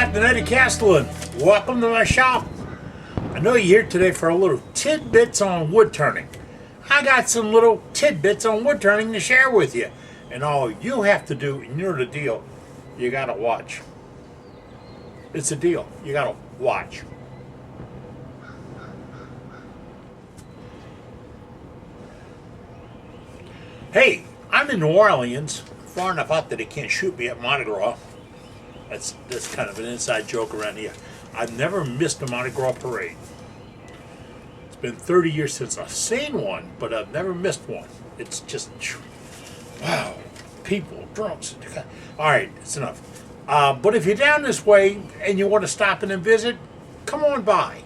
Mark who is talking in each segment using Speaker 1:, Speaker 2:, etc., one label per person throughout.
Speaker 1: capt.Eddie Castellan. Welcome to my shop. I know you're here today for a little tidbits on wood turning. I got some little tidbits on wood turning to share with you. And all you have to do, and you're the deal, you gotta watch. It's a deal. You gotta watch. Hey, I'm in New Orleans, far enough out that they can't shoot me at Mardi Gras. That's kind of an inside joke around here. I've never missed a Mardi Gras parade. It's been 30 years since I've seen one, but I've never missed one. It's just, wow, people, drunks. All right, it's enough. But if you're down this way and you want to stop in and visit, come on by.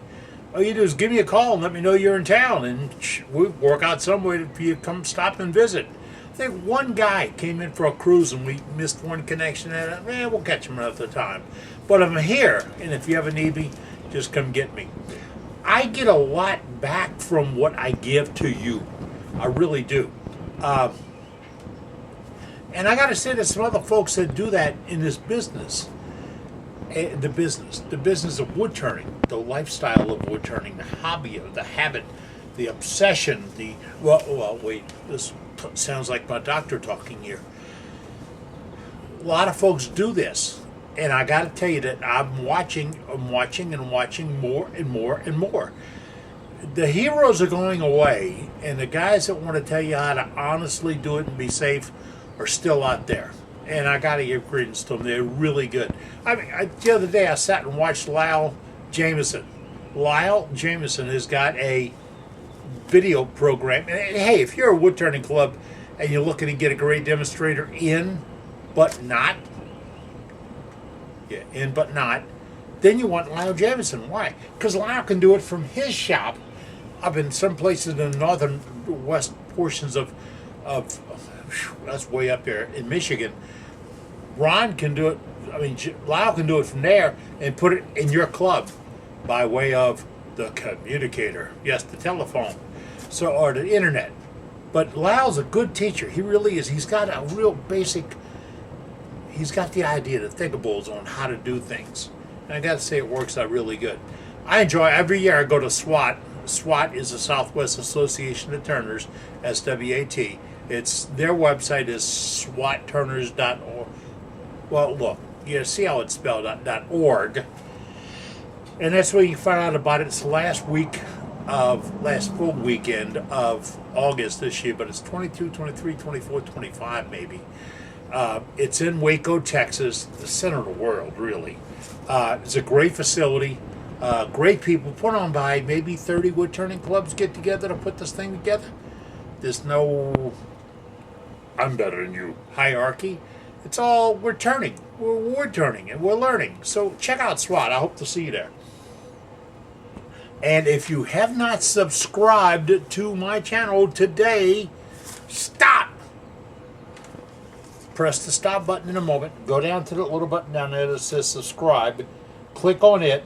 Speaker 1: All you do is give me a call and let me know you're in town, and we'll work out some way for you to come stop and visit. I think one guy came in for a cruise and we missed one connection, and we'll catch him another time. But I'm here, and if you ever need me, just come get me. I get a lot back from what I give to you. I really do. And I got to say, there's some other folks that do that in this business. The business of wood turning, the lifestyle of wood turning, the hobby, the habit, the obsession, wait, this sounds like my doctor talking here. A lot of folks do this, and I got to tell you that I'm watching more and more and more. The heroes are going away, and the guys that want to tell you how to honestly do it and be safe are still out there. And I got to give credence to them. They're really good. I mean, the other day I sat and watched Lyle Jameson. Lyle Jameson has got a video program. And hey, if you're a wood turning club and you're looking to get a great demonstrator in, but not, then you want Lyle Jameson. Why? Because Lyle can do it from his shop up in some places in the northern west portions of that's way up there in Michigan. Ron can do it, Lyle can do it from there and put it in your club by way of the communicator. Yes, the telephone. Or the internet. But Lyle's a good teacher. He really is. He's got a real basic, he's got the idea, the thinkables on how to do things. And I got to say, it works out really good. I enjoy, every year I go to SWAT. SWAT is the Southwest Association of Turners, SWAT. Their website is swatturners.org. Well, look, you see how it's spelled, .org. And that's where you find out about it. It's the last full weekend of August this year, but it's 22, 23, 24, 25 maybe. It's in Waco, Texas, the center of the world, really. It's a great facility, great people, put on by maybe 30 wood turning clubs get together to put this thing together. There's no I'm better than you hierarchy. It's all we're wood turning, and we're learning. So check out SWAT. I hope to see you there. And if you have not subscribed to my channel today, stop. Press the stop button in a moment. Go down to the little button down there that says subscribe. Click on it.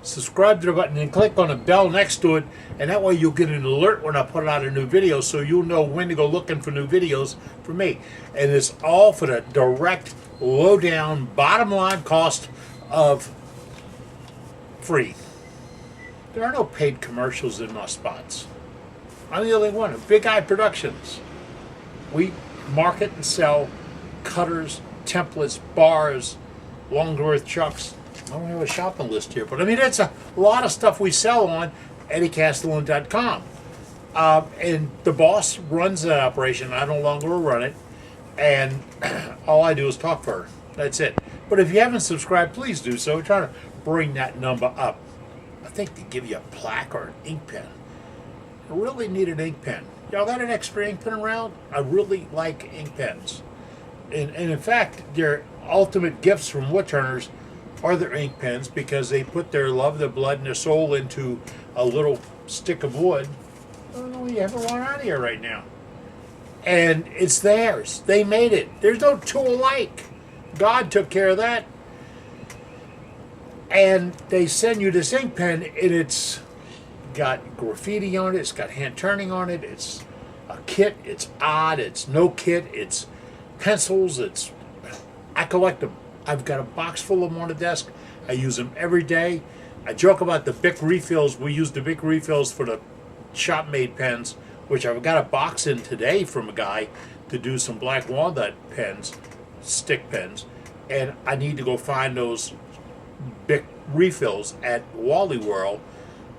Speaker 1: Subscribe to the button and click on the bell next to it, and that way you'll get an alert when I put out a new video, so you'll know when to go looking for new videos from me. And it's all for the direct, low down, bottom line cost of free. There are no paid commercials in my spots. I'm the only one. Big Eye Productions. We market and sell cutters, templates, bars, Longworth chucks. I don't have a shopping list here, but that's a lot of stuff we sell on EddieCastellan.com. And the boss runs that operation. I no longer run it, and all I do is talk for her. That's it. But if you haven't subscribed, please do so. We're trying to bring that number up. I think they give you a plaque or an ink pen. I really need an ink pen. Y'all got an extra ink pen around? I really like ink pens. And in fact, their ultimate gifts from wood turners are their ink pens, because they put their love, their blood, and their soul into a little stick of wood. I don't know, you have one out here right now. And it's theirs. They made it. There's no two alike. God took care of that. And they send you this ink pen, and it's got graffiti on it, it's got hand turning on it, it's a kit, it's odd, it's no kit, it's pencils, I collect them. I've got a box full of them on the desk. I use them every day. I joke about the Bic refills. We use the Bic refills for the shop-made pens, which I've got a box in today from a guy to do some black walnut pens, stick pens, and I need to go find those Bic refills at Wally World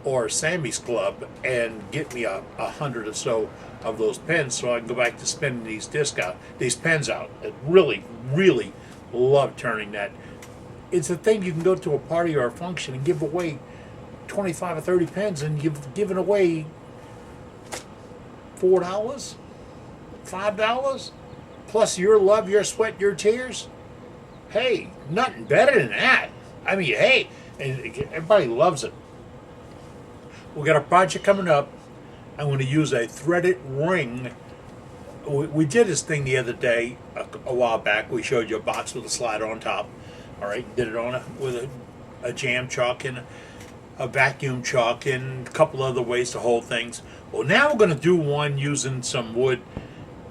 Speaker 1: or Sammy's Club and get me a 100 or so of those pens so I can go back to spending these pens out. I really, really love turning that. It's a thing you can go to a party or a function and give away 25 or 30 pens, and you've given away $4, $5, plus your love, your sweat, your tears. Hey, nothing better than that. I mean, hey, and everybody loves it. We got a project coming up. I'm going to use a threaded ring. We did this thing the other day, a while back. We showed you a box with a slider on top. All right, did it on with a jam chuck and a vacuum chuck and a couple other ways to hold things. Well, now we're going to do one using some wood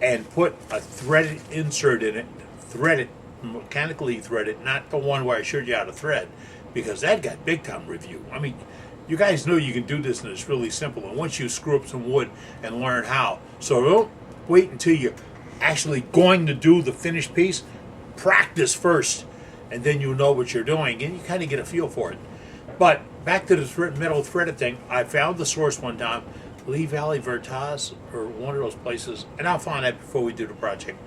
Speaker 1: and put a threaded insert in it, threaded, mechanically threaded, not the one where I showed you how to thread, because that got big time review. I mean, you guys know you can do this and it's really simple. And once you screw up some wood and learn how, so don't wait until you're actually going to do the finished piece. Practice first, and then you know what you're doing, and you kind of get a feel for it. But back to the metal threaded thing, I found the source one time, Lee Valley Vertas, or one of those places, and I'll find that before we do the project.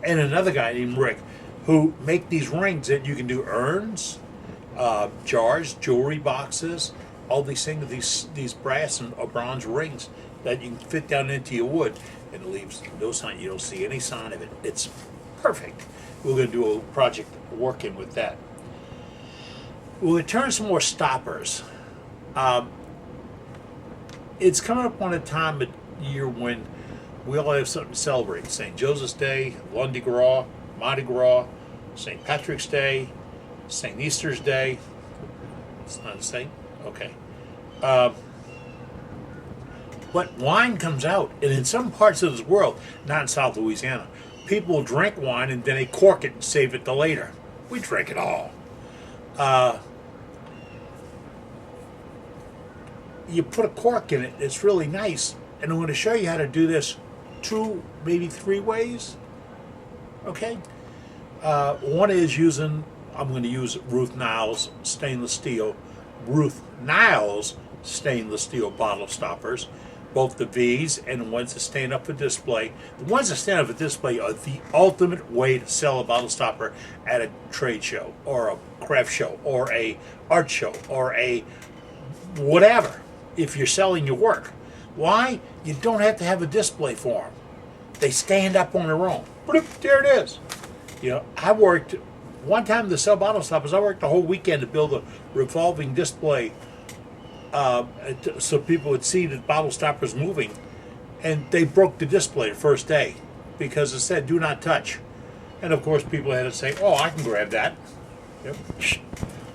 Speaker 1: And another guy named Rick, who make these rings that you can do urns, jars, jewelry boxes, all these things, these brass and bronze rings that you can fit down into your wood, and it leaves no sign. You don't see any sign of it. It's perfect. We're going to do a project working with that. We'll return some more stoppers. It's coming up on a time of year when we all have something to celebrate. St. Joseph's Day, Lundi Gras, Mardi Gras, St. Patrick's Day, St. Easter's Day. It's not a saint? Okay. But wine comes out, and in some parts of this world, not in South Louisiana, people drink wine and then they cork it and save it till later. We drink it all. You put a cork in it, it's really nice. And I'm going to show you how to do this 2, maybe 3 ways. Okay? One is I'm going to use Ruth Niles stainless steel bottle stoppers. Both the V's and the ones that stand up for display. The ones that stand up for display are the ultimate way to sell a bottle stopper at a trade show or a craft show or a art show or a whatever, if you're selling your work. Why? You don't have to have a display for them. They stand up on their own. There it is. You know, I worked one time to sell bottle stoppers. I worked the whole weekend to build a revolving display so people would see the bottle stoppers moving, and they broke the display the first day because it said do not touch, and of course people had to say, oh, I can grab that. Yep.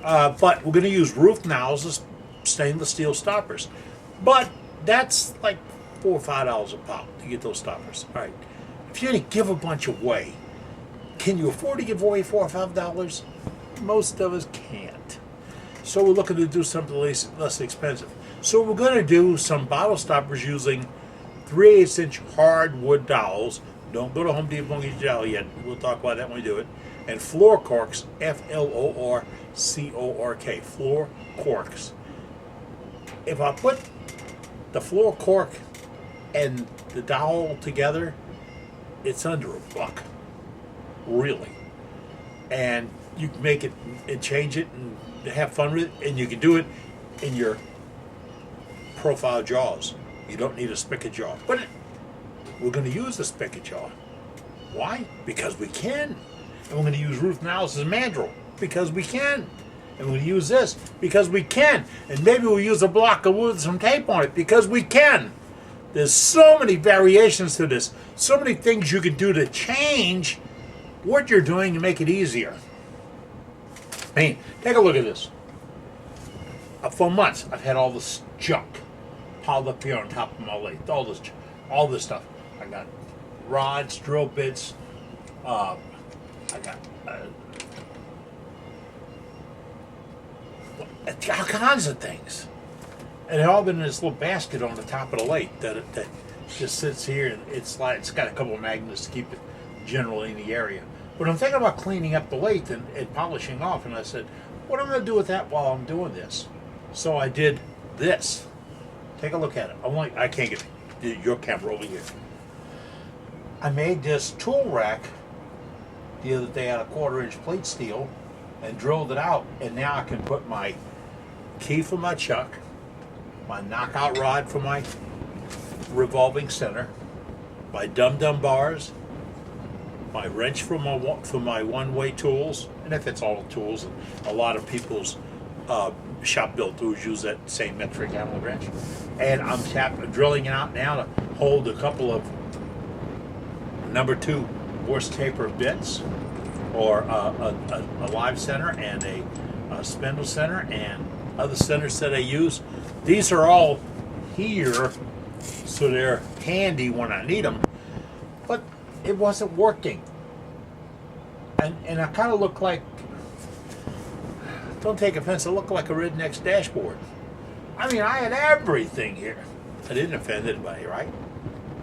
Speaker 1: But we're going to use Ruth Niles stainless steel stoppers, but that's like $4 or $5 a pop to get those stoppers. All right, if you're going to give a bunch away, can you afford to give away $4 or $5? Most of us can't. So we're looking to do something less expensive. So we're going to do some bottle stoppers using 3/8-inch hardwood dowels. Don't go to Home Depot and get your dowel yet. We'll talk about that when we do it. And floor corks, Florcork, floor corks. If I put the floor cork and the dowel together, it's under $1, really. And you can make it and change it and have fun with it, and you can do it in your profile jaws. You don't need a spigot jaw, but we're going to use the spigot jaw. Why? Because we can. And we're going to use Ruth Niles' mandrel because we can. And we're going to use this because we can. And maybe we'll use a block of wood with some tape on it because we can. There's so many variations to this, so many things you can do to change what you're doing to make it easier. I mean, take a look at this. For months, I've had all this junk piled up here on top of my lathe. All this stuff. I got rods, drill bits. I got all kinds of things. And they've all been in this little basket on the top of the lathe that just sits here, and it's got a couple of magnets to keep it generally in the area. But I'm thinking about cleaning up the lathe and polishing off, and I said, what am I going to do with that while I'm doing this? So I did this. Take a look at it. I can't get your camera over here. I made this tool rack the other day out of 1/4-inch plate steel and drilled it out, and now I can put my key for my chuck, my knockout rod for my revolving center, my dum-dum bars, my wrench for my one-way tools, and if it's all the tools, a lot of people's shop-built tools use that same metric Allen wrench. And I'm drilling it out now to hold a couple of number 2 Morse taper bits, or a live center and a spindle center and other centers that I use. These are all here, so they're handy when I need them, but it wasn't working. And I kind of look like, don't take offense, I look like a redneck's dashboard. I mean, I had everything here. I didn't offend anybody, right?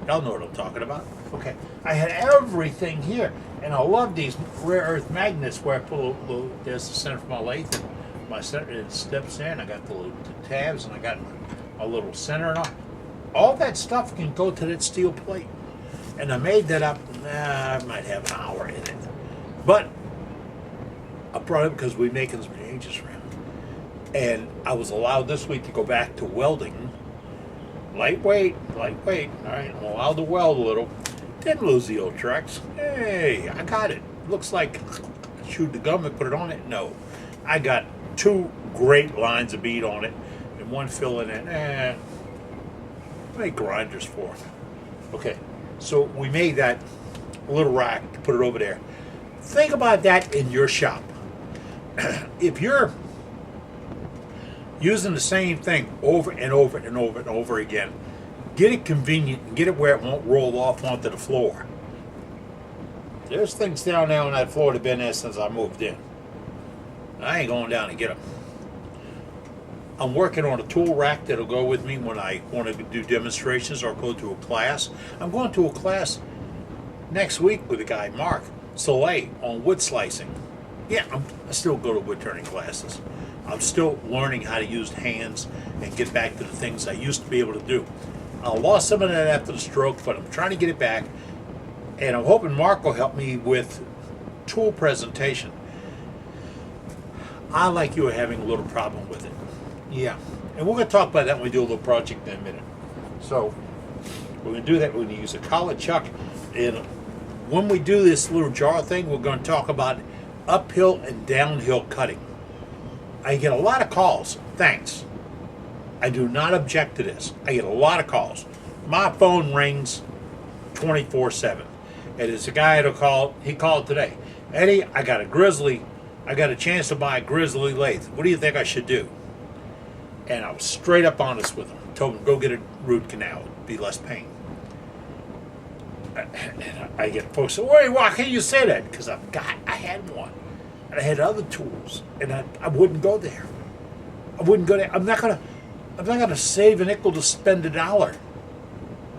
Speaker 1: Y'all know what I'm talking about. Okay, I had everything here, and I love these rare earth magnets where I put there's the center for my lathe, and my center, it steps in. I got the little tabs, and I got a little center, and all that stuff can go to that steel plate. And I made that up. I might have an hour in it, but I brought it because we're making some changes around, and I was allowed this week to go back to welding. Lightweight. All right, I'm allowed to weld a little. Didn't lose the old trucks. Hey, I got it. Looks like I chewed the gum and put it on it. No, I got 2 great lines of bead on it and one filling it. Make grinders for it. Okay, so we made that little rack to put it over there. Think about that in your shop. If you're using the same thing over and over and over and over again, get it convenient and get it where it won't roll off onto the floor. There's things down there on that floor that have been there since I moved in. I ain't going down to get them. I'm working on a tool rack that'll go with me when I want to do demonstrations or go to a class. I'm going to a class next week with a guy, Mark Soleil, on wood slicing. Yeah, I still go to wood turning classes. I'm still learning how to use hands and get back to the things I used to be able to do. I lost some of that after the stroke, but I'm trying to get it back. And I'm hoping Mark will help me with tool presentation. I, like you, are having a little problem with it. Yeah. And we're going to talk about that when we do a little project in a minute. So we're going to do that. We're going to use a collar chuck. And when we do this little jar thing, we're going to talk about uphill and downhill cutting. I get a lot of calls. Thanks. I do not object to this. I get a lot of calls. My phone rings 24/7. And it's a guy that'll call. He called today. Eddie, I got a chance to buy a Grizzly lathe. What do you think I should do? And I was straight up honest with him. Told him, go get a root canal. It'd be less pain. I get folks say, wait, why can't you say that? Because I had one. And I had other tools. And I wouldn't go there. I wouldn't go there. I'm not gonna save a nickel to spend $1.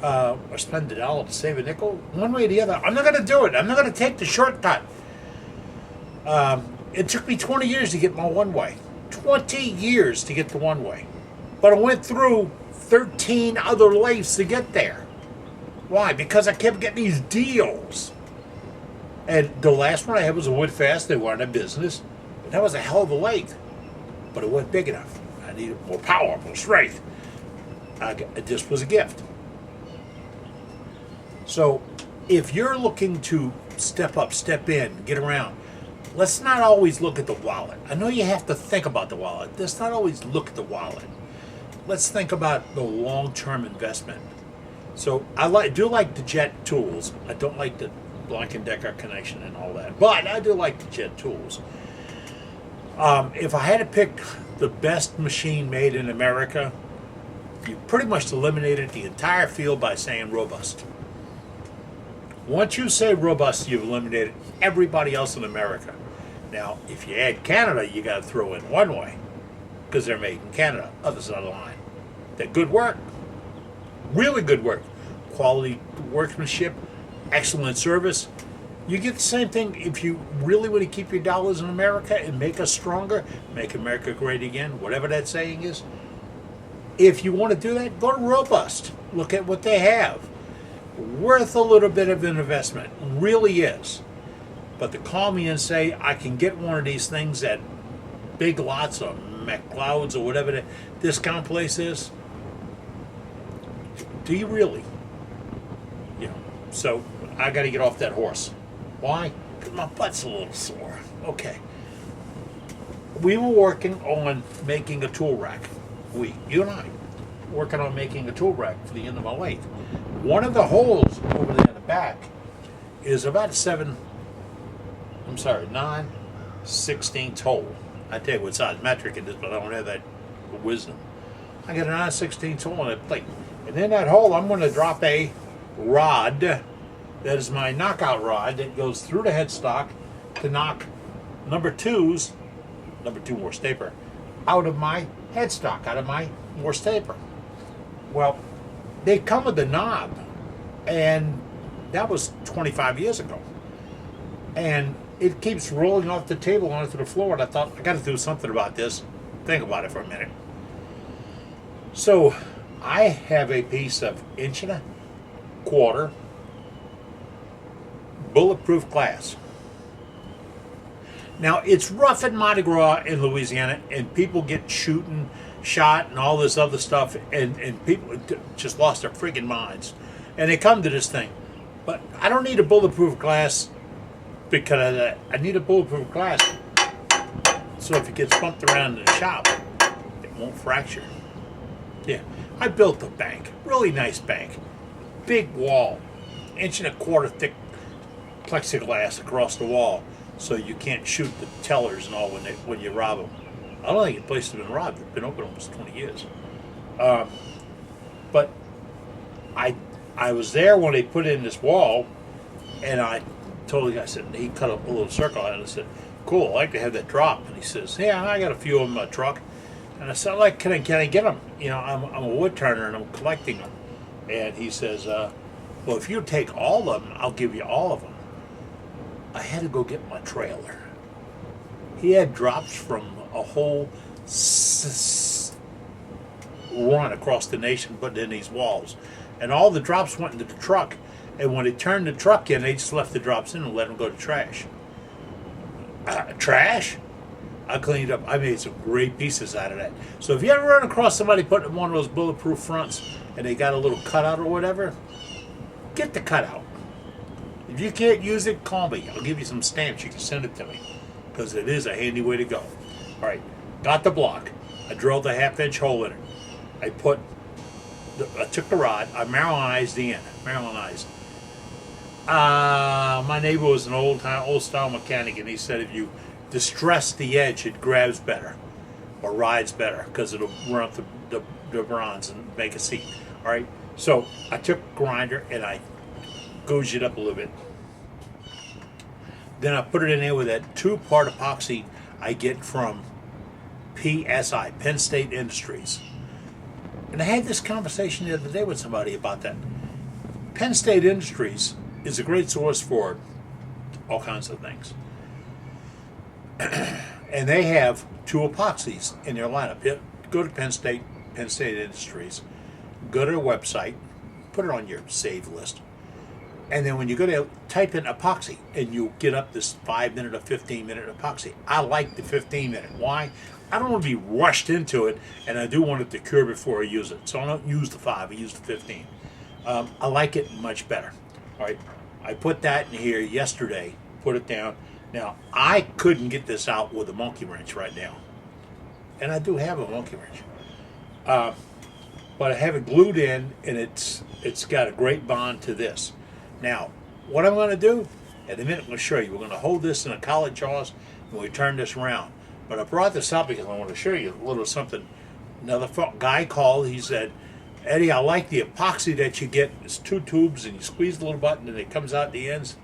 Speaker 1: Or spend $1 to save a nickel. One way or the other. I'm not gonna do it. I'm not gonna take the shortcut. It took me 20 years to get my one-way. 20 years to get the one-way. But I went through 13 other lathes to get there. Why? Because I kept getting these deals. And the last one I had was a Woodfast. They weren't in business. And that was a hell of a lathe. But it wasn't big enough. I needed more power, more strength. This was a gift. So if you're looking to step up, step in, get around, let's not always look at the wallet. I know you have to think about the wallet. Let's not always look at the wallet. Let's think about the long-term investment. So I do like the Jet tools. I don't like the Black & Decker connection and all that. But I do like the Jet tools. If I had to pick the best machine made in America, you pretty much eliminated the entire field by saying robust. Once you say robust, you've eliminated everybody else in America. Now, if you add Canada, you got to throw in one way. because they're made in Canada. Others on the line. They're good work. Really good work. Quality workmanship, excellent service. You get the same thing if you really want to keep your dollars in America and make us stronger, make America great again, whatever that saying is. If you want to do that, go to Robust. Look at what they have. Worth a little bit of an investment. Really is. But to call me and say, I can get one of these things at Big Lots or McLeod's or whatever the discount place is, do you really? You know, so I got to get off that horse. Why? Because my butt's a little sore. Okay. We were working on making a tool rack. You and I, working on making a tool rack for the end of my lathe. One of the holes over there in the back is about a 9/16 hole. I tell you what size metric it is, but I don't have that wisdom. I got a 9/16 hole in that plate. And in that hole, I'm going to drop a rod. That is my knockout rod that goes through the headstock to knock number 2 Morse taper, out of my headstock, out of my Morse taper. Well, they come with the knob, and that was 25 years ago. And it keeps rolling off the table onto the floor, and I thought, I got to do something about this. Think about it for a minute. So I have a piece of 1.25" bulletproof glass. Now, it's rough at Mardi Gras in Louisiana, and people get shot, and all this other stuff, and people just lost their friggin' minds. And they come to this thing. But I don't need a bulletproof glass because of that. I need a bulletproof glass so if it gets bumped around in the shop, it won't fracture. Yeah, I built a bank, really nice bank, big wall, 1.25" thick plexiglass across the wall, so you can't shoot the tellers and all when you rob them. I don't think the place has been robbed. It's been open almost 20 years. But I was there when they put in this wall, and I told the guy, I said, he cut a little circle out, and I said, cool, I'd like to have that drop. And he says, yeah, I got a few of them in my truck. And I said, like, can I get them? You know, I'm a wood turner and I'm collecting them. And he says, well, if you take all of them, I'll give you all of them. I had to go get my trailer. He had drops from a whole run across the nation put in these walls. And all the drops went into the truck. And when they turned the truck in, they just left the drops in and let them go to trash. Trash? I cleaned up. I made some great pieces out of that. So if you ever run across somebody putting one of those bulletproof fronts and they got a little cutout or whatever, get the cutout. If you can't use it, call me. I'll give you some stamps. You can send it to me because it is a handy way to go. All right, got the block. I drilled a 1/2" hole in it. I took the rod. I Marylandized the end. My neighbor was an old style mechanic, and he said if you distress the edge, it grabs better or rides better because it'll run up the bronze and make a seat. All right, so I took a grinder and I gouged it up a little bit. Then I put it in there with that 2-part epoxy I get from PSI, Penn State Industries. And I had this conversation the other day with somebody about that. Penn State Industries is a great source for all kinds of things. And they have 2 epoxies in their lineup. Go to Penn State Industries, go to their website, put it on your save list. And then when you go to type in epoxy, and you'll get up this 5-minute or 15-minute epoxy. I like the 15-minute. Why? I don't want to be rushed into it, and I do want it to cure before I use it. So I don't use the 5, I use the 15. I like it much better. All right, I put that in here yesterday, put it down. Now, I couldn't get this out with a monkey wrench right now. And I do have a monkey wrench. But I have it glued in, and it's got a great bond to this. Now, what I'm going to do, in a minute I'm going to show you. We're going to hold this in a collet jaws, and we turn this around. But I brought this up because I want to show you a little something. Another guy called, he said, Eddie, I like the epoxy that you get. It's 2 tubes, and you squeeze the little button, and it comes out the ends.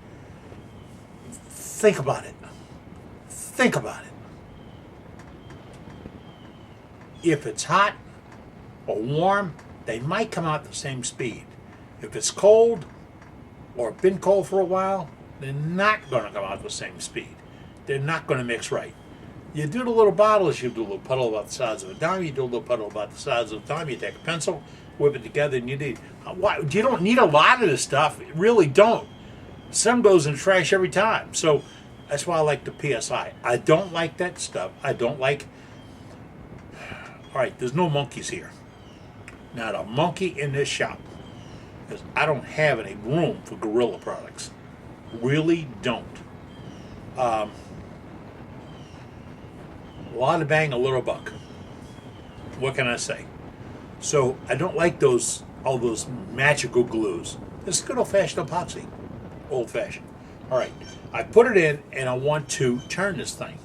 Speaker 1: Think about it. Think about it. If it's hot or warm, they might come out the same speed. If it's cold or been cold for a while, they're not going to come out the same speed. They're not going to mix right. You do the little bottles, you do a little puddle about the size of a dime, you do a little puddle about the size of a dime, you take a pencil, whip it together, and you don't need a lot of this stuff. You really don't. Some goes in the trash every time. So that's why I like the PSI. I don't like that stuff. I don't like... All right, there's no monkeys here. Not a monkey in this shop. Because I don't have any room for Gorilla products. Really don't. A lot of bang, a little buck. What can I say? So I don't like all those magical glues. This is good old-fashioned epoxy. Old-fashioned. All right, I put it in, and I want to turn this thing.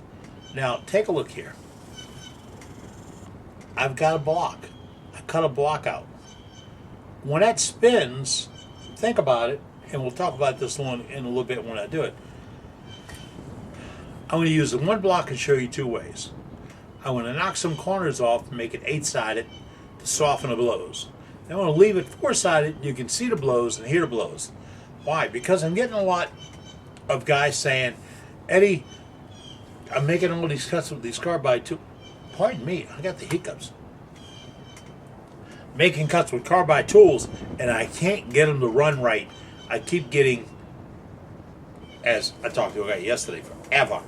Speaker 1: Now, take a look here. I've got a block. I cut a block out. When that spins, think about it, and we'll talk about this in a little bit when I do it. I'm going to use the one block and show you two ways. I'm going to knock some corners off and make it 8-sided to soften the blows. Then I'm going to leave it 4-sided. You can see the blows and hear the blows. Why? Because I'm getting a lot of guys saying, Eddie, I'm making all these cuts with these carbide tools. Pardon me, I got the hiccups. Making cuts with carbide tools, and I can't get them to run right. I keep getting, as I talked to a guy yesterday from Ava,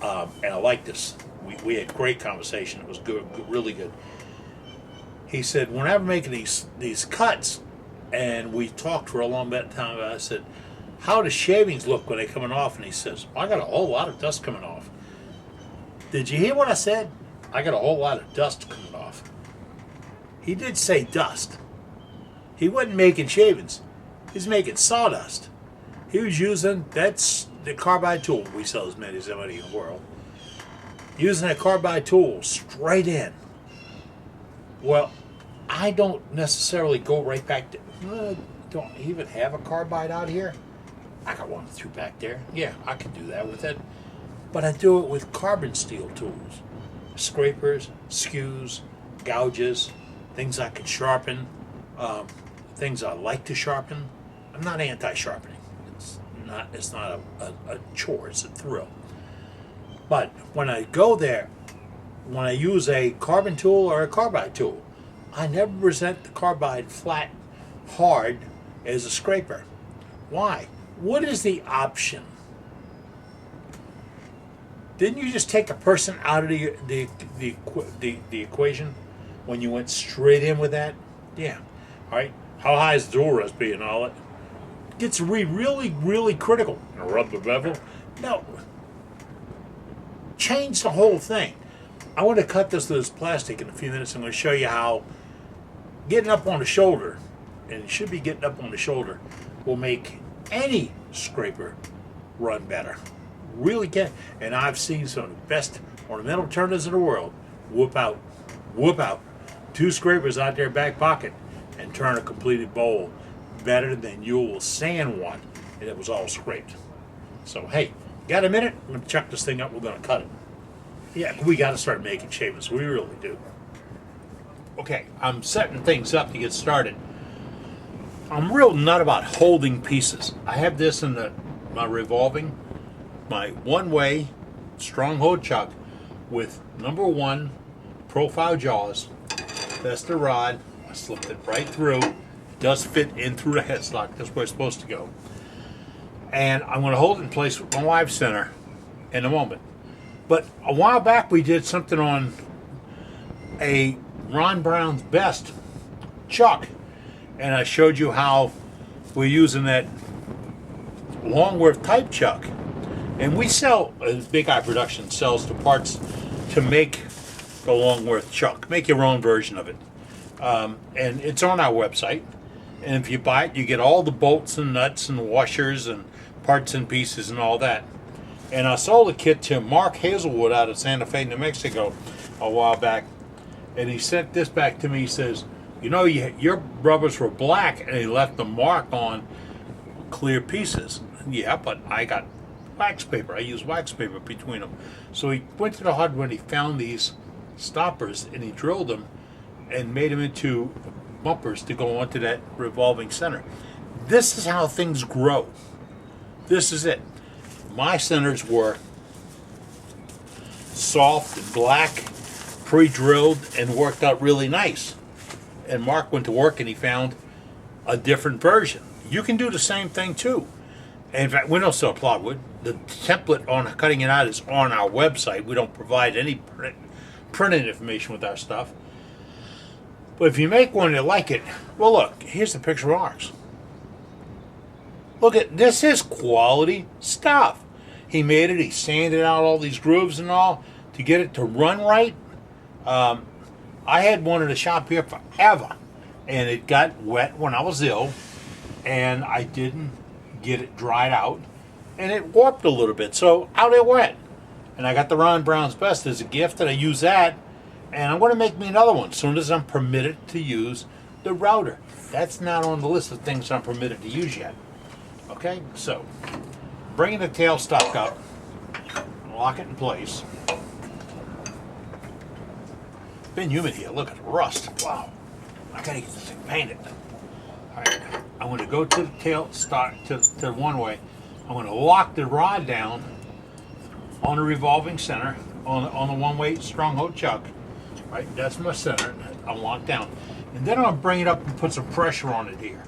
Speaker 1: and I like this. We had great conversation. It was good, really good. He said, when I'm making these cuts, and we talked for a long bit of time, I said, how do shavings look when they're coming off? And he says, well, I got a whole lot of dust coming off. Did you hear what I said? I got a whole lot of dust coming off. He did say dust. He wasn't making shavings. He's making sawdust. He was using, that's the carbide tool. We sell as many as anybody in the world. Using that carbide tool straight in. Well, I don't necessarily go right back to, don't even have a carbide out here. I got one or two back there. Yeah, I could do that with it. But I do it with carbon steel tools. Scrapers, skews, gouges, things I can sharpen, things I like to sharpen. I'm not anti-sharpening. It's not a chore, it's a thrill. But when I go there, when I use a carbon tool or a carbide tool, I never present the carbide flat, hard as a scraper. Why? What is the option? Didn't you just take a person out of the equation when you went straight in with that? Yeah. All right. How high is the tool recipe and all that? Gets really, really critical. Rub the bevel? No. Change the whole thing. I want to cut this to this plastic in a few minutes. I'm going to show you how getting up on the shoulder, and it should be getting up on the shoulder, will make any scraper run better. Really can. And I've seen some of the best ornamental turners in the world whoop out 2 scrapers out their back pocket and turn a completed bowl better than you will sand one and it was all scraped. So hey, got a minute? I'm going to chuck this thing up. We're going to cut it. Yeah, we got to start making shavings. We really do. Okay, I'm setting things up to get started. I'm real nut about holding pieces. I have this in my revolving, my one-way strong hold chuck with number 1 profile jaws. That's the rod. I slipped it right through. It does fit in through the headstock. That's where it's supposed to go. And I'm going to hold it in place with my live center in a moment. But a while back we did something on a Ron Brown's Best chuck. And I showed you how we're using that Longworth type chuck. And we sell, Big Eye Production sells the parts to make the Longworth chuck. Make your own version of it. And it's on our website. And if you buy it, you get all the bolts and nuts and washers and parts and pieces and all that. And I sold a kit to Mark Hazelwood out of Santa Fe, New Mexico a while back. And he sent this back to me. He says, you know, your rubbers were black and he left the mark on clear pieces. Yeah, but I got wax paper. I use wax paper between them. So he went to the hardware and he found these stoppers, and he drilled them and made them into bumpers to go onto that revolving center. This is how things grow. This is it. My centers were soft and black, pre-drilled, and worked out really nice. And Mark went to work and he found a different version. You can do the same thing too. And in fact, we don't sell plywood. The template on cutting it out is on our website. We don't provide any printed information with our stuff. But if you make one and you like it, well, look, here's the picture of ours. Look at this, is quality stuff. He made it, he sanded out all these grooves and all to get it to run right. I had one in the shop here forever, and it got wet when I was ill, and I didn't get it dried out, and it warped a little bit, so out it went. And I got the Ron Brown's Best as a gift, and I use that, and I'm going to make me another one as soon as I'm permitted to use the router. That's not on the list of things I'm permitted to use yet. Okay, so bringing the tailstock up, lock it in place. It's been humid here. Look at the rust. Wow, I gotta get this thing painted. All right, I'm going to go to the tailstock to one way. I'm going to lock the rod down on the revolving center on the one-way stronghold chuck. Right, that's my center. I'm locked down, and then I'm going to bring it up and put some pressure on it here.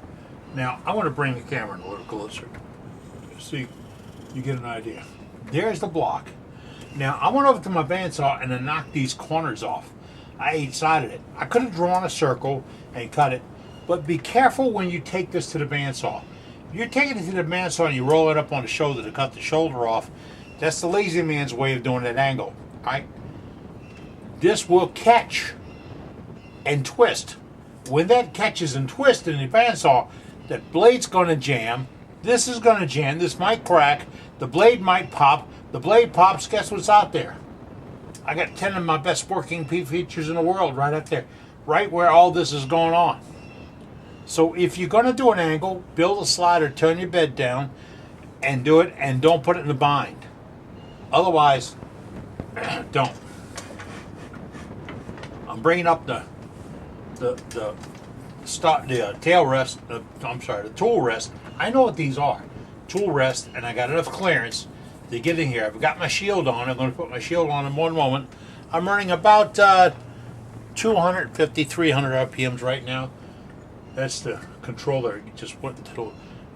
Speaker 1: Now, I want to bring the camera in a little closer so you get an idea. There's the block. Now, I went over to my bandsaw and I knocked these corners off. I eight-sided it. I could have drawn a circle and cut it, but be careful when you take this to the bandsaw. If you're taking it to the bandsaw and you roll it up on the shoulder to cut the shoulder off, that's the lazy man's way of doing that angle. All right? This will catch and twist. When that catches and twists in the bandsaw, that blade's going to jam, this is going to jam, this might crack, the blade might pop, the blade pops, guess what's out there? I got 10 of my best working features in the world right up there, right where all this is going on. So if you're going to do an angle, build a slider, turn your bed down, and do it, and don't put it in the bind. Otherwise, don't. I'm bringing up the tail rest, the tool rest. I know what these are. Tool rest, and I got enough clearance to get in here. I've got my shield on. I'm going to put my shield on in one moment. I'm running about 250, 300 RPMs right now. That's the controller. It just went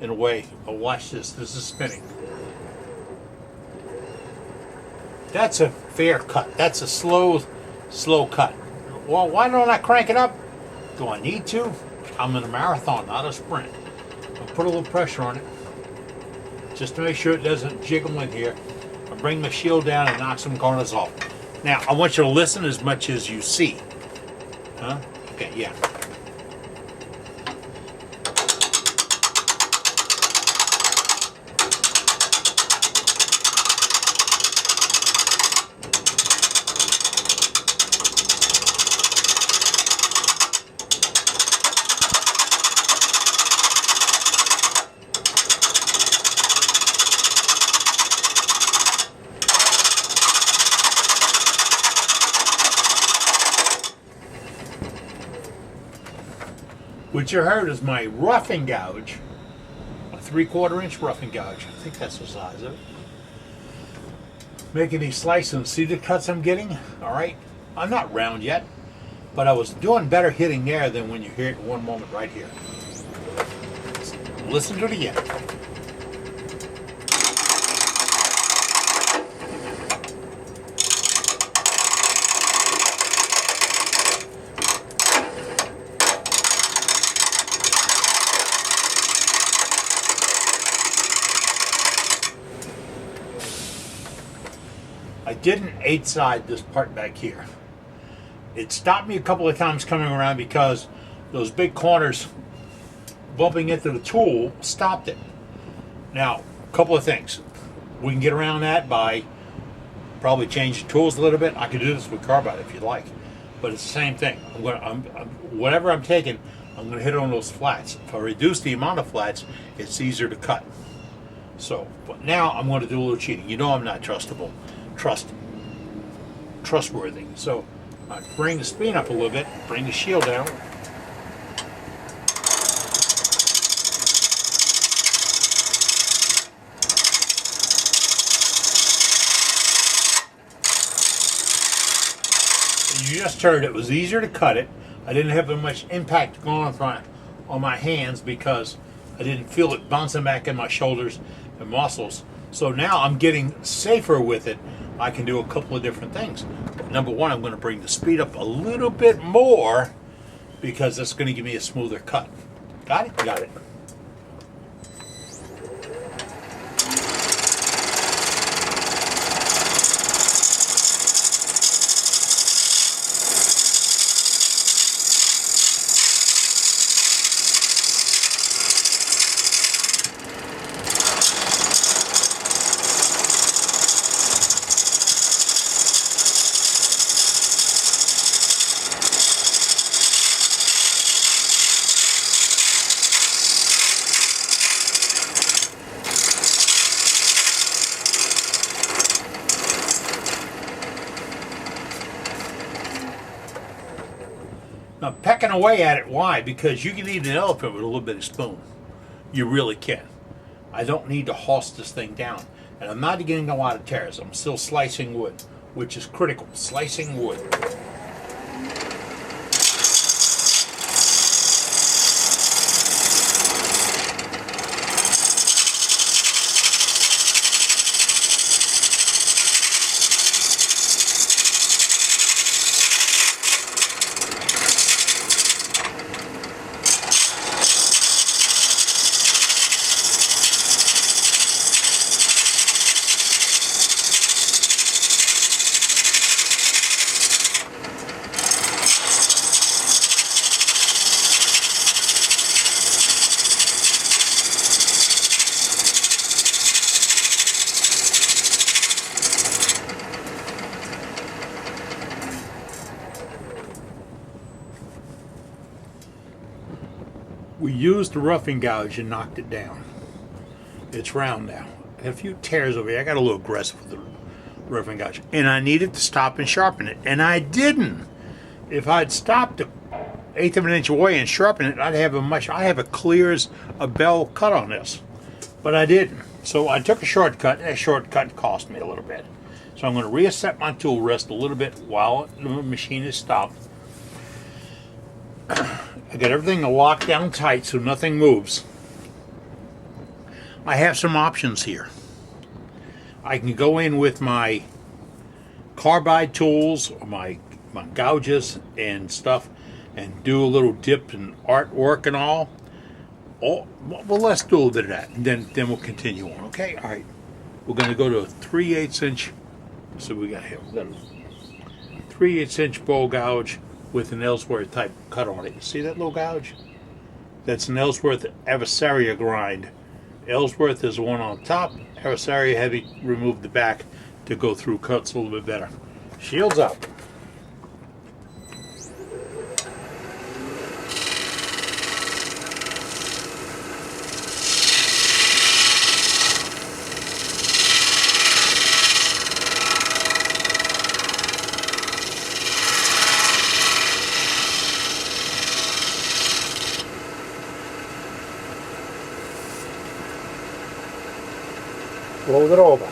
Speaker 1: in a way. Oh, watch this. This is spinning. That's a fair cut. That's a slow cut. Well, why don't I crank it up? Do I need to? I'm in a marathon, not a sprint. I'll put a little pressure on it just to make sure it doesn't jiggle in here. I'll bring the shield down and knock some corners off. Now, I want you to listen as much as you see. Huh? Okay, yeah. What you heard is my roughing gouge, a 3/4 inch roughing gouge. I think that's the size of it. Making these slices. See the cuts I'm getting? All right. I'm not round yet, but I was doing better hitting there than when you hear it one moment right here. Listen to it again. I didn't 8-side this part back here. It stopped me a couple of times coming around because those big corners bumping into the tool stopped it. Now, a couple of things. We can get around that by probably changing tools a little bit. I could do this with carbide if you'd like, but it's the same thing. Whatever I'm taking, I'm going to hit on those flats. If I reduce the amount of flats, it's easier to cut. So, but now I'm going to do a little cheating. You know I'm not trustworthy. So Bring the speed up a little bit, bring the shield down. You just heard it was easier to cut it. I didn't have as much impact going on my hands because I didn't feel it bouncing back in my shoulders and muscles. So now I'm getting safer with it. I can do a couple of different things. Number one, I'm going to bring the speed up a little bit more because that's going to give me a smoother cut. Got it? Got it. Now, pecking away at it, why? Because you can eat an elephant with a little bit of spoon. You really can. I don't need to hoss this thing down. And I'm not getting a lot of tears. I'm still slicing wood, which is critical. Slicing wood. We used the roughing gouge and knocked it down. It's round now. A few tears over here. I got a little aggressive with the roughing gouge. And I needed to stop and sharpen it. And I didn't. If I'd stopped an eighth of an inch away and sharpened it, I'd have a clear as a bell cut on this. But I didn't. So I took a shortcut. That shortcut cost me a little bit. So I'm going to reset my tool rest a little bit while the machine is stopped. I got everything locked down tight so nothing moves. I have some options here. I can go in with my carbide tools or my gouges and stuff and do a little dip and artwork and all. Oh, well, let's do a little bit of that and then we'll continue on. Okay, all right. We're going to go to a 3/8 inch. So we got here. We got a 3/8 inch bowl gouge with an Ellsworth type cut on it. See that little gouge? That's an Ellsworth Adversaria grind. Ellsworth is the one on top. Adversaria heavy, remove the back to go through cuts a little bit better. Shields up. Roll it over.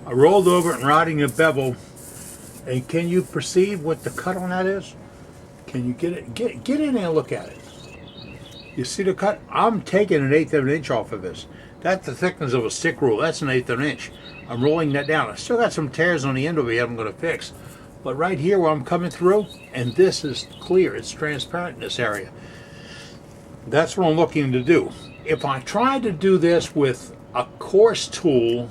Speaker 1: I rolled over and riding a bevel, and can you perceive what the cut on that is? Can you get it? Get in there and look at it. You see the cut? I'm taking an eighth of an inch off of this. That's the thickness of a stick rule. That's an eighth of an inch. I'm rolling that down. I still got some tears on the end over here I'm going to fix. But right here where I'm coming through, and this is clear. It's transparent in this area. That's what I'm looking to do. If I tried to do this with a coarse tool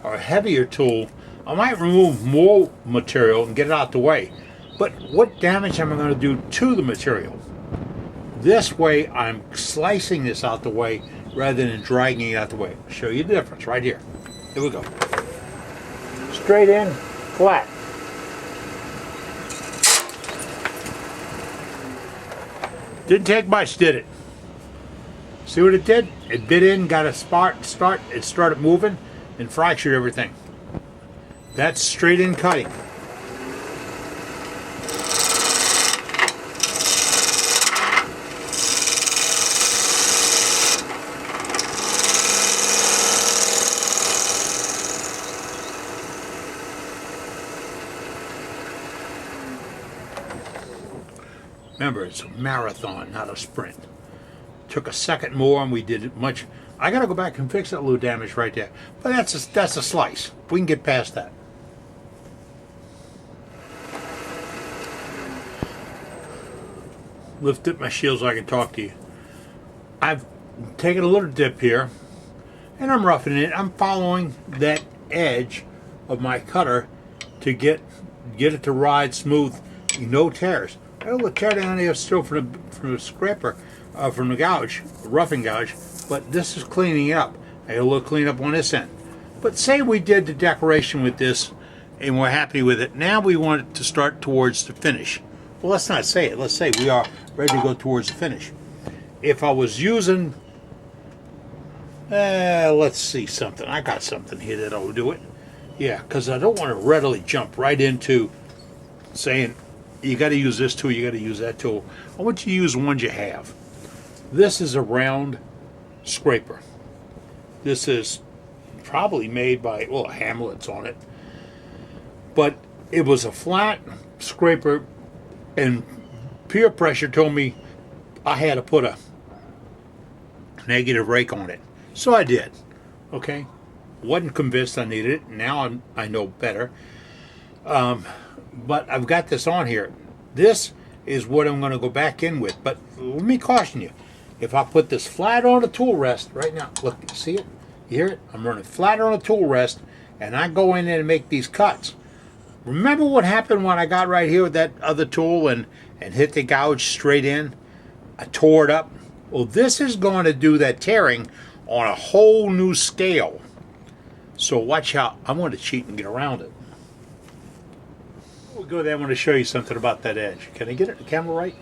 Speaker 1: or a heavier tool, I might remove more material and get it out the way. But what damage am I going to do to the material? This way, I'm slicing this out the way rather than dragging it out the way. I'll show you the difference right here. Here we go. Straight in, flat. Didn't take much, did it? See what it did? It bit in, got a start, it started moving, and fractured everything. That's straight in cutting. Remember, it's a marathon, not a sprint. Took a second more, and we did it much. I got to go back and fix that little damage right there. But that's a slice. We can get past that. Lift up my shield so I can talk to you. I've taken a little dip here, and I'm roughing it. I'm following that edge of my cutter to get it to ride smooth, no tears. A little tear down here still from the scraper, from the gouge, roughing gouge, but this is cleaning it up. I got a little clean up on this end. But say we did the decoration with this and we're happy with it. Now we want it to start towards the finish. Well, let's not say it. Let's say we are ready to go towards the finish. If I was using, let's see something. I got something here that'll do it. Yeah, because I don't want to readily jump right into saying, you got to use this tool, you got to use that tool. I want you to use the ones you have. This is a round scraper. This is probably made by, well, Hamlet's on it. But it was a flat scraper, and peer pressure told me I had to put a negative rake on it. So I did. Okay? Wasn't convinced I needed it. Now I know better. But I've got this on here. This is what I'm going to go back in with. But let me caution you. If I put this flat on the tool rest right now, look, see it? You hear it? I'm running flat on the tool rest, and I go in there and make these cuts. Remember what happened when I got right here with that other tool and hit the gouge straight in? I tore it up. Well, this is going to do that tearing on a whole new scale. So watch out. I'm going to cheat and get around it. We'll go there. I want to show you something about that edge. Can I get it? The camera right?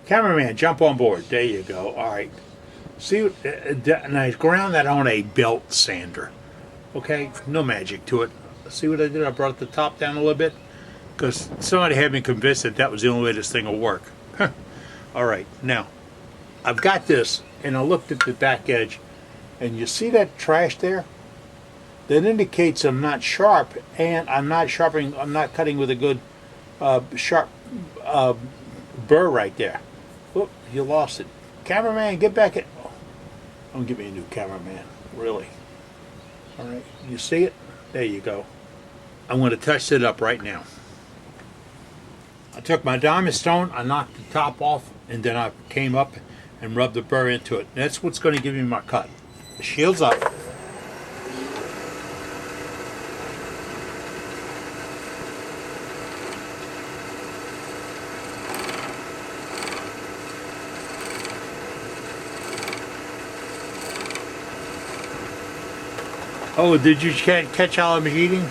Speaker 1: Cameraman, jump on board. There you go. All right. See, and I ground that on a belt sander. Okay? No magic to it. See what I did? I brought the top down a little bit because somebody had me convinced that was the only way this thing will work. All right. Now, I've got this, and I looked at the back edge, and you see that trash there? That indicates I'm not sharp, and I'm not cutting with a good sharp burr right there. Whoop, you lost it. Cameraman, get back at... Oh, don't give me a new cameraman, really. All right, you see it? There you go. I'm going to touch it up right now. I took my diamond stone, I knocked the top off, and then I came up and rubbed the burr into it. That's what's going to give me my cut. The shield's up. Oh, did you catch how I'm eating?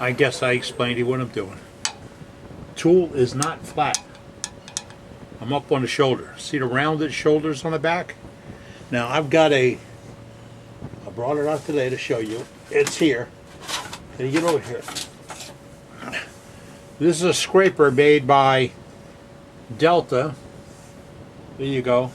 Speaker 1: I guess I explained to you what I'm doing. Tool is not flat. I'm up on the shoulder. See the rounded shoulders on the back? Now I brought it out today to show you. It's here. Can you get over here? This is a scraper made by Delta. There you go.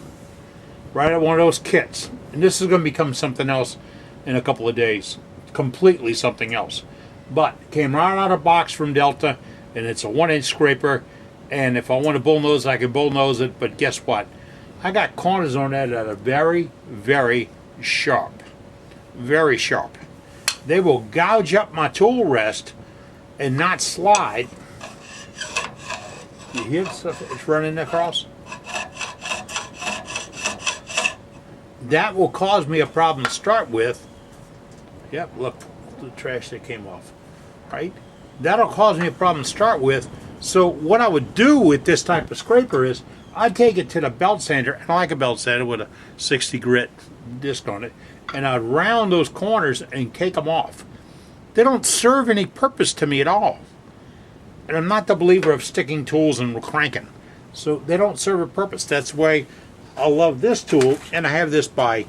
Speaker 1: Right at one of those kits. And this is going to become something else in a couple of days. Completely something else. But came right out of box from Delta, and it's a 1-inch scraper, and if I want to bullnose, I can bullnose it, but guess what? I got corners on that that are very, very sharp. Very sharp. They will gouge up my tool rest and not slide. You hear the stuff it's running across? that will cause me a problem to start with. Yep, look, the trash that came off, right? That'll cause me a problem to start with. So what I would do with this type of scraper is I'd take it to the belt sander, and I like a belt sander with a 60 grit disc on it, and I'd round those corners and take them off. They don't serve any purpose to me at all. And I'm not the believer of sticking tools and cranking. So they don't serve a purpose. That's why I love this tool, and I have this by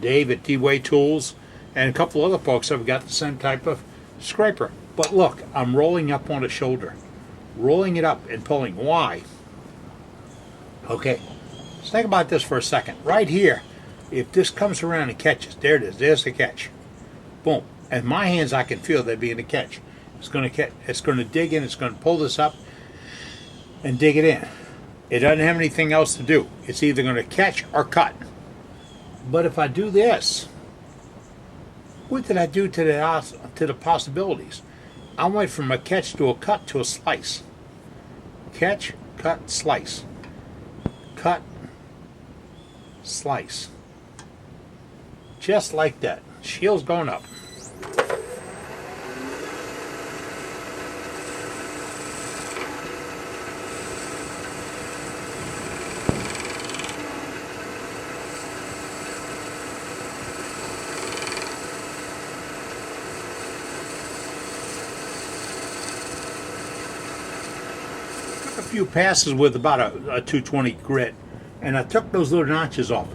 Speaker 1: Dave at D-Way Tools, and a couple other folks have got the same type of scraper. But look, I'm rolling up on a shoulder, rolling it up and pulling. Why? Okay, let's think about this for a second. Right here, if this comes around and catches, there it is, there's the catch. Boom. And my hands, I can feel there being a catch. It's going to catch, it's going to dig in, it's going to pull this up and dig it in. It doesn't have anything else to do. It's either going to catch or cut. But if I do this, what did I do to the possibilities? I went from a catch to a cut to a slice. Catch, cut, slice. Cut, slice. Just like that. Shield's going up. Few passes with about a 220 grit, and I took those little notches off.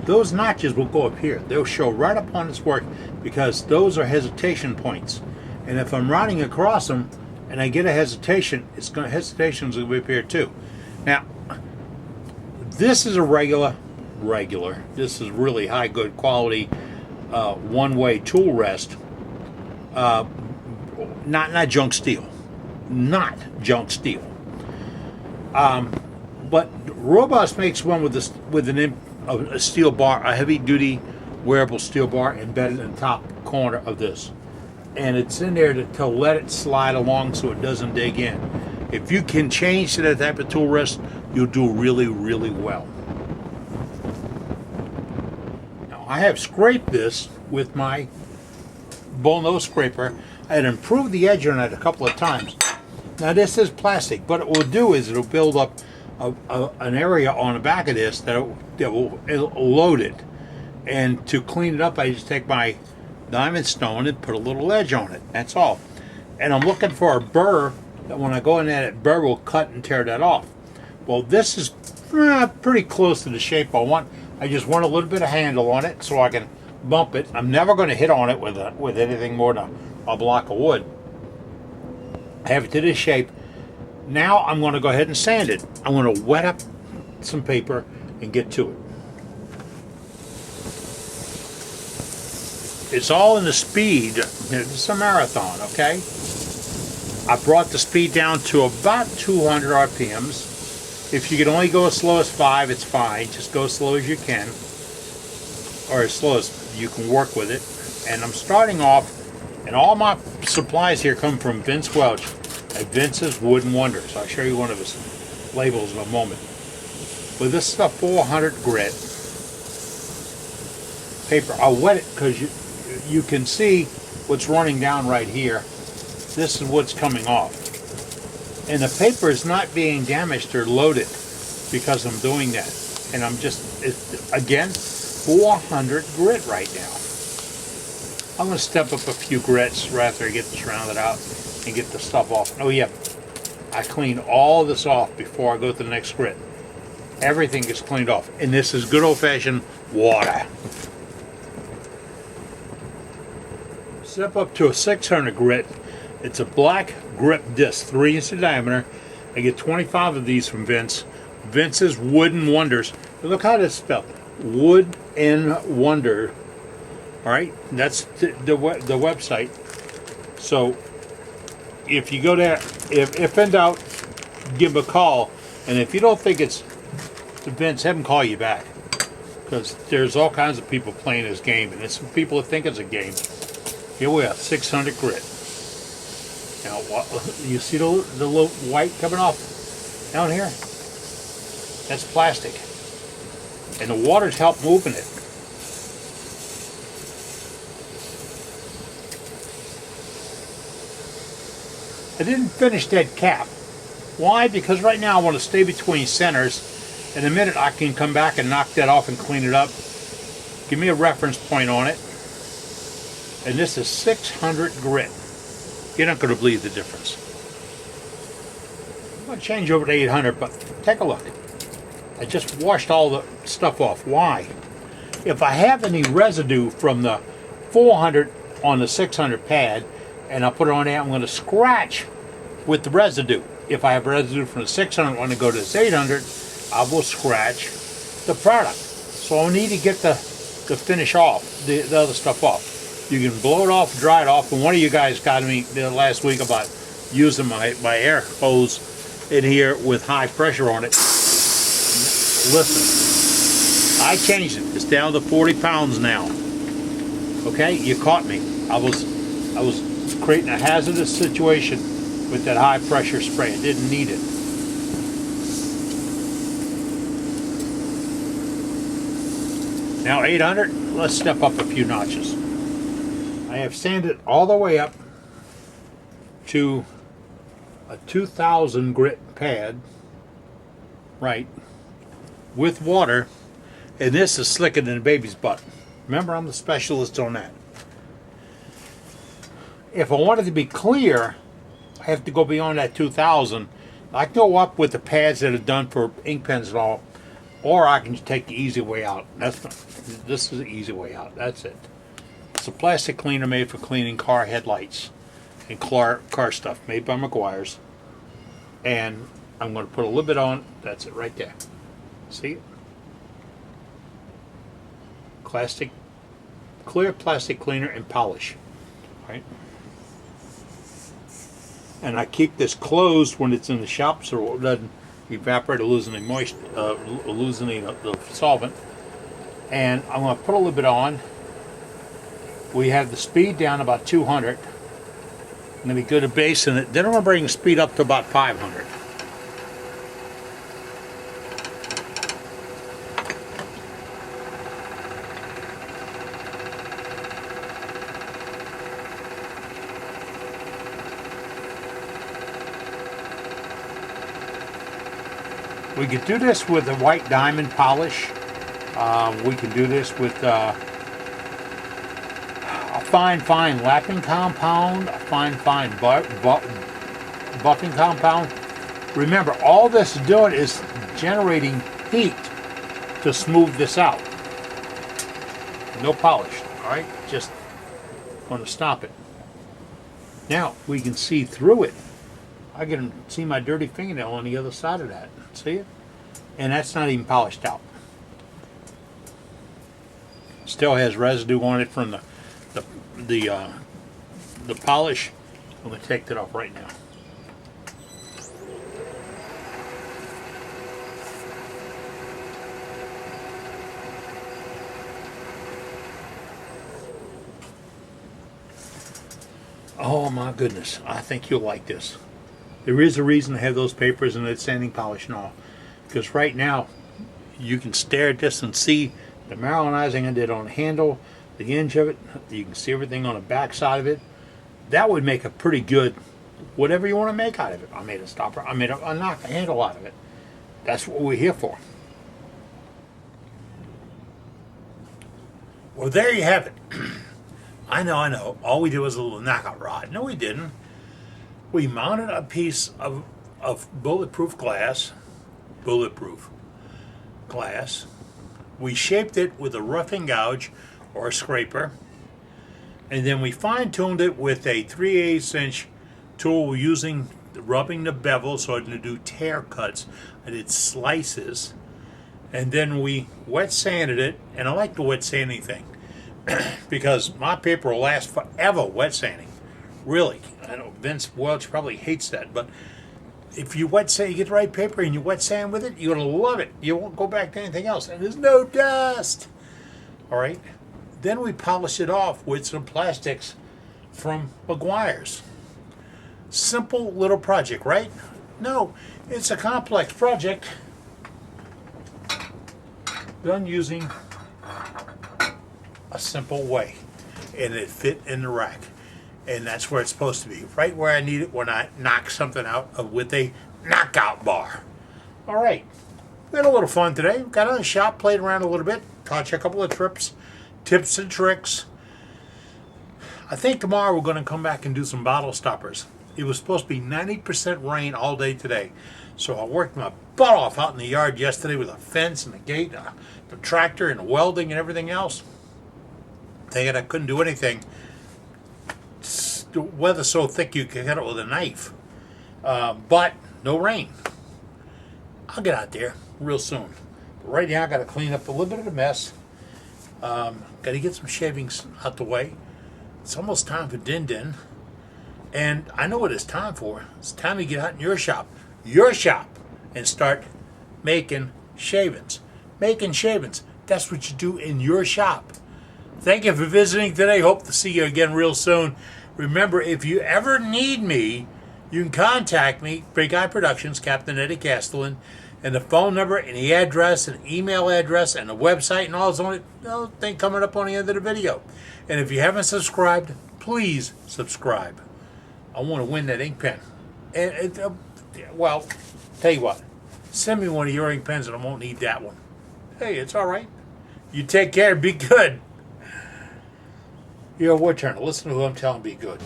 Speaker 1: Those notches will go up here. They'll show right up on this work because those are hesitation points. And if I'm riding across them and I get a hesitation, hesitation's going to be up here too. Now, this is a regular. This is really high, good quality one-way tool rest. Not junk steel. Not junk steel. But Robust makes one with a steel bar, a heavy-duty wearable steel bar embedded in the top corner of this, and it's in there to let it slide along so it doesn't dig in. If you can change to that type of tool rest, you'll do really, really well. Now, I have scraped this with my bullnose scraper. I had improved the edge on it a couple of times. Now this is plastic, but it will do is it'll build up an area on the back of this that will load it. And to clean it up, I just take my diamond stone and put a little edge on it. That's all. And I'm looking for a burr that when I go in there, that burr will cut and tear that off. Well, this is pretty close to the shape I want. I just want a little bit of handle on it so I can bump it. I'm never going to hit on it with anything more than a block of wood. I have it to this shape. Now I'm going to go ahead and sand it. I'm going to wet up some paper and get to it. It's all in the speed. It's a marathon, okay? I brought the speed down to about 200 RPMs. If you can only go as slow as 5, it's fine. Just go as slow as you can, or as slow as you can work with it. And I'm starting off, and all my supplies here come from Vince Welch at Vince's Wood and Wonders. I'll show you one of his labels in a moment. But this is a 400 grit paper. I'll wet it because you can see what's running down right here. This is what's coming off. And the paper is not being damaged or loaded because I'm doing that. And I'm just, again, 400 grit right now. I'm going to step up a few grits right after I get this rounded out and get the stuff off. Oh yeah, I clean all this off before I go to the next grit. Everything gets cleaned off. And this is good old-fashioned water. Step up to a 600 grit. It's a black grip disc, 3 inch in diameter. I get 25 of these from Vince. Vince's Wood and Wonders. Look how this is spelled. Wood and Wonder. All right, that's the website. So if you go there, if in doubt, give a call. And if you don't think it's Vince, have him call you back. Because there's all kinds of people playing this game. And it's people that think it's a game. Here we are, 600 grit. Now, you see the little white coming off down here? That's plastic. and the water's helped moving it. I didn't finish that cap. Why? Because right now I want to stay between centers. In a minute I can come back and knock that off and clean it up. Give me a reference point on it. And this is 600 grit. You're not going to believe the difference. I'm going to change over to 800, but take a look. I just washed all the stuff off. Why? If I have any residue from the 400 on the 600 pad, and I put it on there, I'm going to scratch with the residue. If I have residue from the 600 when I go to this 800, I will scratch the product. So I need to get the finish off, the other stuff off. You can blow it off, dry it off, and one of you guys got me last week about using my air hose in here with high pressure on it. Listen, I changed it. It's down to 40 pounds now. Okay, you caught me. I was creating a hazardous situation with that high pressure spray. I didn't need it. Now 800, let's step up a few notches. I have sanded all the way up to a 2000 grit pad, right, with water, and this is slicker than a baby's butt. Remember, I'm the specialist on that. If I want it to be clear, I have to go beyond that 2000. I can go up with the pads that are done for ink pens and all, or I can just take the easy way out. This is the easy way out. That's it. It's a plastic cleaner made for cleaning car headlights and car stuff, made by McGuire's. And I'm going to put a little bit on. That's it right there. See it? Clear plastic cleaner and polish. Right? And I keep this closed when it's in the shop so it doesn't evaporate or lose any moisture, losing the solvent. And I'm going to put a little bit on. We have the speed down about 200. I'm going to go to base in it. Then I'm going to bring the speed up to about 500. We could do this with a white diamond polish. We can do this with a fine lapping compound, a fine buffing compound. Remember, all this is doing is generating heat to smooth this out. No polish, all right? Just going to stop it. Now we can see through it. I can see my dirty fingernail on the other side of that. See it? And that's not even polished out. Still has residue on it from the polish. I'm going to take that off right now. Oh my goodness, I think you'll like this. There is a reason to have those papers and that sanding polish and all. Because right now, you can stare at this and see the marlinizing I did on the handle, the hinge of it. You can see everything on the back side of it. That would make a pretty good, whatever you want to make out of it. I made a stopper, I made a knock the handle out of it. That's what we're here for. Well, there you have it. I know. All we did was a little knockout rod. No, we didn't. We mounted a piece of bulletproof glass. We shaped it with a roughing gouge or a scraper. And then we fine-tuned it with a 3/8 inch tool using rubbing the bevel so I can do tear cuts. I did slices. And then we wet sanded it. And I like the wet sanding thing because my paper will last forever wet sanding. Really. I know Vince Welch probably hates that, but if you wet sand, you get the right paper and you wet sand with it, you're going to love it. You won't go back to anything else. And there's no dust. All right. Then we polish it off with some plastics from McGuire's. Simple little project, right? No, it's a complex project. done using a simple way, and it fit in the rack, and that's where it's supposed to be, right where I need it when I knock something out with a knockout bar. All right, we had a little fun today. Got in the shop, played around a little bit, taught you a couple of tips and tricks. I think tomorrow we're going to come back and do some bottle stoppers. It was supposed to be 90% rain all day today, so I worked my butt off out in the yard yesterday with a fence and a gate, the tractor and the welding and everything else. Thinking I couldn't do anything. The weather's so thick you can hit it with a knife, but no rain. I'll get out there real soon. But right now I got to clean up a little bit of the mess. Got to get some shavings out the way. It's almost time for din-din. And I know what it's time for. It's time to get out in your shop, and start making shavings. Making shavings. That's what you do in your shop. Thank you for visiting today. Hope to see you again real soon. Remember, if you ever need me, you can contact me, Big Eye Productions, capt.Eddie Castellan, and the phone number and the address and email address and the website and all those things coming up on the end of the video. And if you haven't subscribed, please subscribe. I want to win that ink pen. And well, tell you what, send me one of your ink pens and I won't need that one. Hey, it's all right. You take care. Be good. You're a woodturner. Listen to who I'm telling. Be good.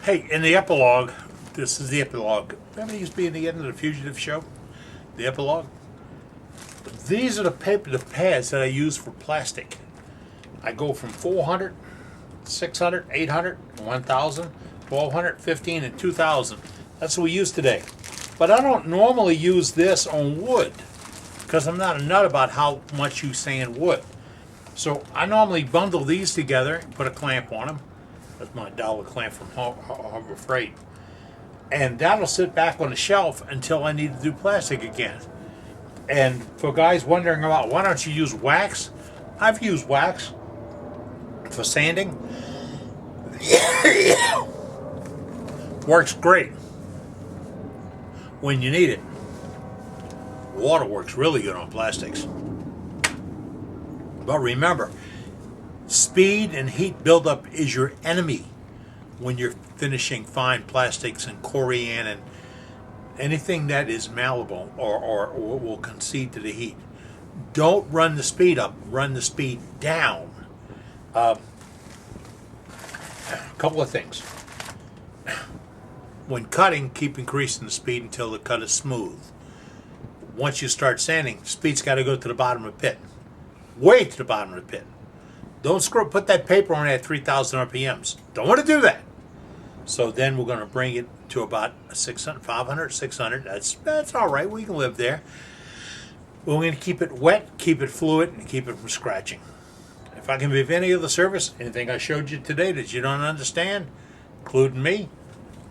Speaker 1: Hey, in the epilogue, this is the epilogue. Remember it used to be in the end of the Fugitive show? The epilogue? These are the pads that I use for plastic. I go from 400, 600, 800, 1,000, 1,200, 15, and 2,000. That's what we use today. But I don't normally use this on wood because I'm not a nut about how much you sand wood. So I normally bundle these together and put a clamp on them. That's my dollar clamp from Harbor Freight. And that'll sit back on the shelf until I need to do plastic again. And for guys wondering about why don't you use wax, I've used wax for sanding. Works great when you need it. Water works really good on plastics. But remember, speed and heat buildup is your enemy when you're finishing fine plastics and corian and anything that is malleable or will concede to the heat. Don't run the speed up, run the speed down. A couple of things. When cutting, keep increasing the speed until the cut is smooth. Once you start sanding, speed's got to go to the bottom of the pit. Way to the bottom of the pit. Don't put that paper on at 3,000 RPMs. Don't want to do that. So then we're going to bring it to about 600, 500, 600. That's all right. We can live there. We're going to keep it wet, keep it fluid, and keep it from scratching. If I can be of any other service, anything I showed you today that you don't understand, including me,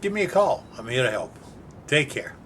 Speaker 1: give me a call. I'm here to help. Take care.